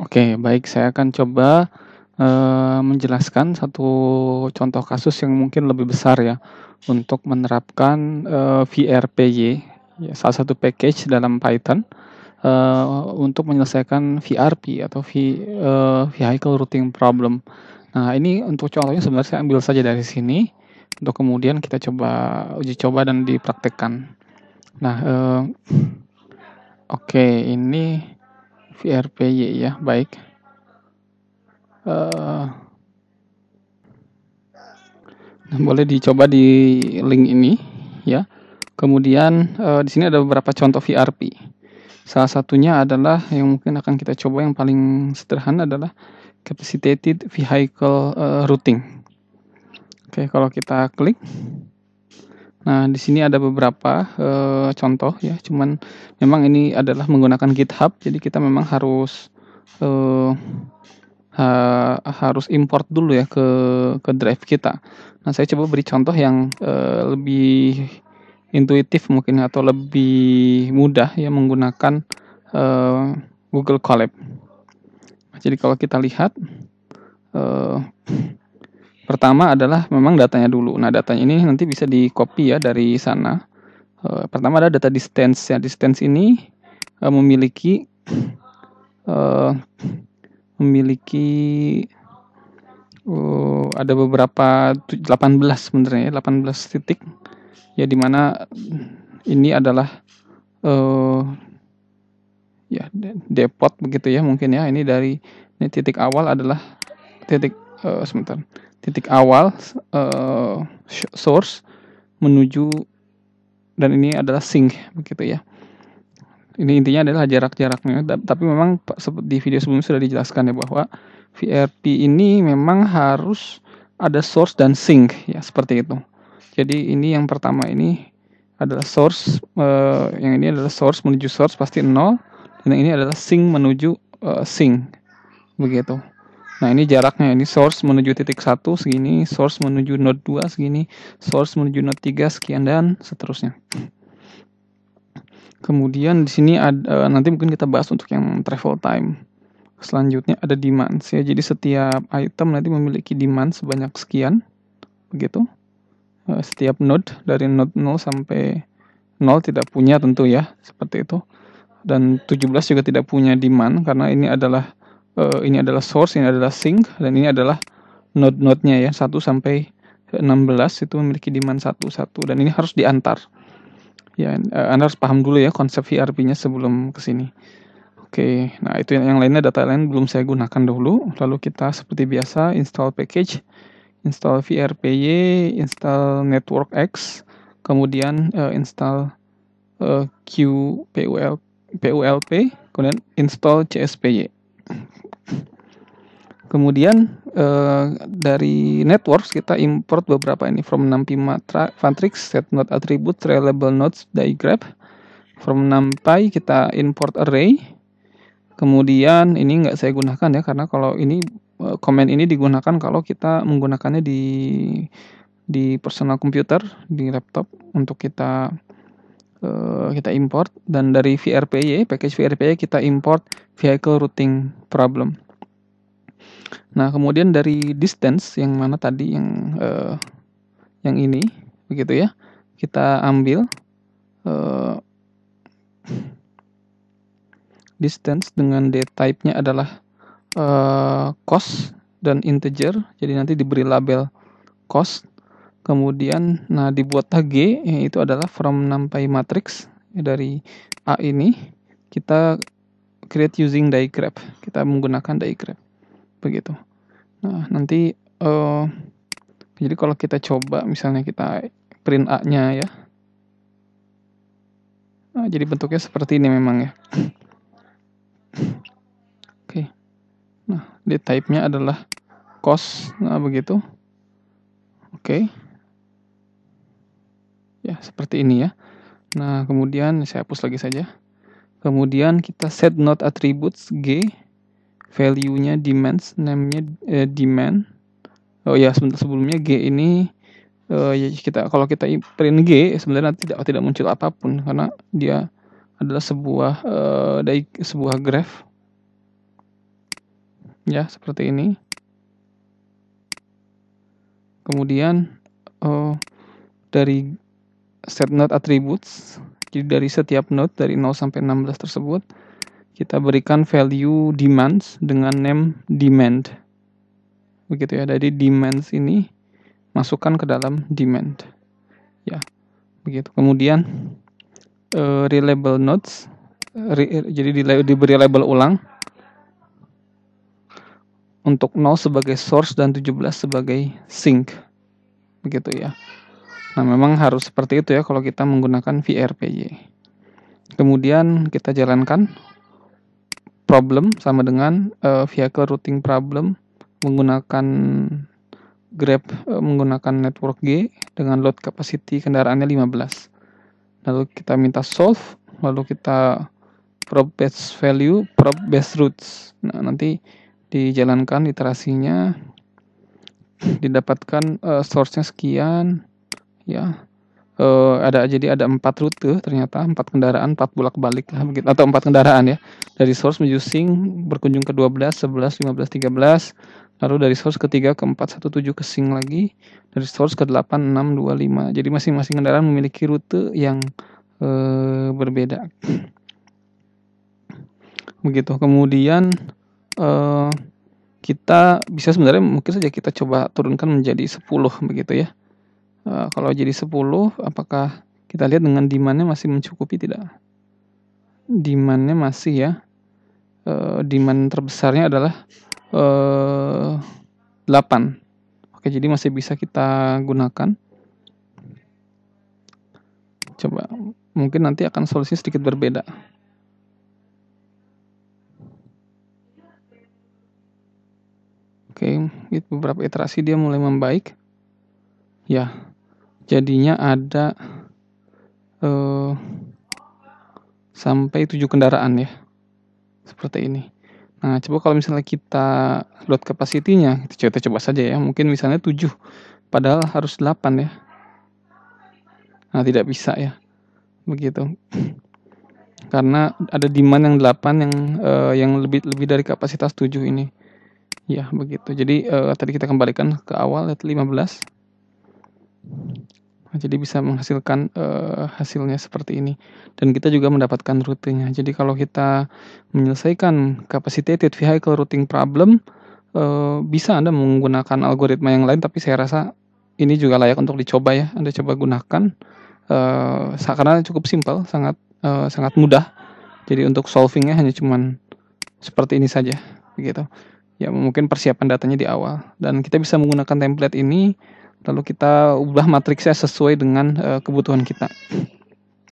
Oke, baik, saya akan coba, menjelaskan satu contoh kasus yang mungkin lebih besar ya, untuk menerapkan, VRPY, ya salah satu package dalam Python, untuk menyelesaikan VRP atau Vehicle Routing Problem. Nah, ini untuk contohnya sebenarnya saya ambil saja dari sini, untuk kemudian kita coba uji coba dan dipraktekkan. Nah, oke, ini VRPY ya, baik. Boleh dicoba di link ini ya. Kemudian di sini ada beberapa contoh VRP. Salah satunya adalah yang mungkin akan kita coba yang paling sederhana adalah Capacitated Vehicle Routing. Oke, kalau kita klik, nah di sini ada beberapa contoh ya. Cuman memang ini adalah menggunakan GitHub, jadi kita memang harus harus import dulu ya ke drive kita. Nah, saya coba beri contoh yang lebih intuitif mungkin atau lebih mudah ya menggunakan Google Colab. Jadi kalau kita lihat, pertama adalah memang datanya dulu. Nah, datanya ini nanti bisa di-copy ya dari sana. Pertama ada data distance ya. Distance ini memiliki ada beberapa 18 sebenarnya ya, 18 titik ya, dimana ini adalah ya depot begitu ya mungkin ya. Ini dari titik awal adalah titik titik awal source menuju, dan ini adalah sink begitu ya. Ini intinya adalah jarak-jaraknya, tapi memang di video sebelumnya sudah dijelaskan ya bahwa VRP ini memang harus ada source dan sink ya, seperti itu. Jadi ini yang pertama ini adalah source, yang ini adalah source menuju source pasti 0, dan yang ini adalah sink menuju sink begitu. Nah, ini jaraknya, ini source menuju titik 1 segini, source menuju node 2 segini, source menuju node 3 sekian, dan seterusnya. Kemudian di sini ada, nanti mungkin kita bahas untuk yang travel time. Selanjutnya ada demands ya. Jadi setiap item nanti memiliki demand sebanyak sekian begitu. Setiap node dari node 0 sampai 0 tidak punya tentu ya, seperti itu. Dan 17 juga tidak punya demand karena ini adalah source, ini adalah sink, dan ini adalah node-node-nya ya, 1 sampai 16 itu memiliki demand 1, dan ini harus diantar. Ya, Anda harus paham dulu ya konsep VRP-nya sebelum ke sini. Oke, nah itu yang lainnya, data lain belum saya gunakan dahulu. Lalu kita seperti biasa install package, install VRPY, install NetworkX, kemudian install PULP, kemudian install CSPY. Kemudian dari networks kita import beberapa ini, from NumPy matrix, set node attribute, reliable nodes diagram. From NumPy kita import array. Kemudian ini nggak saya gunakan ya, karena kalau ini command ini digunakan kalau kita menggunakannya di personal computer, di laptop, untuk kita import. Dan dari VRPY, package VRPY kita import vehicle routing problem. Nah, kemudian dari distance yang mana tadi, yang ini begitu ya, kita ambil distance dengan dtype-nya adalah cost dan integer. Jadi nanti diberi label cost. Kemudian dibuat tag G, itu adalah from NumPy matrix. Dari A ini kita create using diagram. Kita menggunakan diagram begitu. Nah, nanti jadi kalau kita coba misalnya kita print A-nya ya. Nah, jadi bentuknya seperti ini memang ya. Oke. Nah, type-nya adalah cost. Nah, begitu. Oke. Ya, seperti ini ya. Nah, kemudian saya hapus lagi saja. Kemudian kita set node attributes G, value-nya demands, name-nya demand. Oh ya, sebelumnya G ini kalau kita print G sebenarnya tidak muncul apapun, karena dia adalah sebuah graph ya seperti ini. Kemudian dari set node attributes, jadi dari setiap node dari 0 sampai 16 tersebut kita berikan value demands dengan name demand, begitu ya. Jadi demands ini masukkan ke dalam demand, ya begitu. Kemudian relabel nodes, jadi diberi label ulang untuk 0 sebagai source dan 17 sebagai sink, begitu ya. Nah, memang harus seperti itu ya kalau kita menggunakan VRPY. Kemudian kita jalankan problem sama dengan vehicle routing problem menggunakan Grab, menggunakan network G dengan load capacity kendaraannya 15. Lalu kita minta solve, lalu kita probe base value, probe base routes. Nah, nanti dijalankan iterasinya, didapatkan source-nya sekian, ya. Jadi ada 4 rute, ternyata 4 kendaraan, 4 bolak-balik begitu, atau 4 kendaraan ya. Dari source menuju sink berkunjung ke 12, 11, 15, 13. Lalu dari source ketiga ke 4, 1, 7 ke sink lagi. Dari source ke 8, 6, 2, 5. Jadi masing-masing kendaraan memiliki rute yang berbeda. Begitu. Kemudian kita bisa sebenarnya mungkin saja kita coba turunkan menjadi 10 begitu ya. Kalau jadi 10, apakah kita lihat dengan demand-nya masih mencukupi tidak? Demand-nya masih ya. Demand terbesarnya adalah 8. Oke, jadi masih bisa kita gunakan. Coba, mungkin nanti akan solusi sedikit berbeda. Oke, beberapa iterasi dia mulai membaik. Ya, jadinya ada sampai 7 kendaraan ya, seperti ini. Nah, coba kalau misalnya kita load capacity-nya, kita coba saja ya, mungkin misalnya 7, padahal harus 8 ya. Nah, tidak bisa ya, begitu. Karena ada demand yang 8 yang lebih dari kapasitas 7 ini. Ya, begitu. Jadi tadi kita kembalikan ke awal, 15. Jadi bisa menghasilkan hasilnya seperti ini. Dan kita juga mendapatkan rutenya. Jadi kalau kita menyelesaikan capacitated vehicle routing problem, bisa Anda menggunakan algoritma yang lain, tapi saya rasa ini juga layak untuk dicoba ya. Anda coba gunakan, karena cukup simpel, sangat mudah. Jadi untuk solvingnya hanya cuman seperti ini saja, begitu. Ya mungkin persiapan datanya di awal. Dan kita bisa menggunakan template ini, lalu kita ubah matriksnya sesuai dengan kebutuhan kita.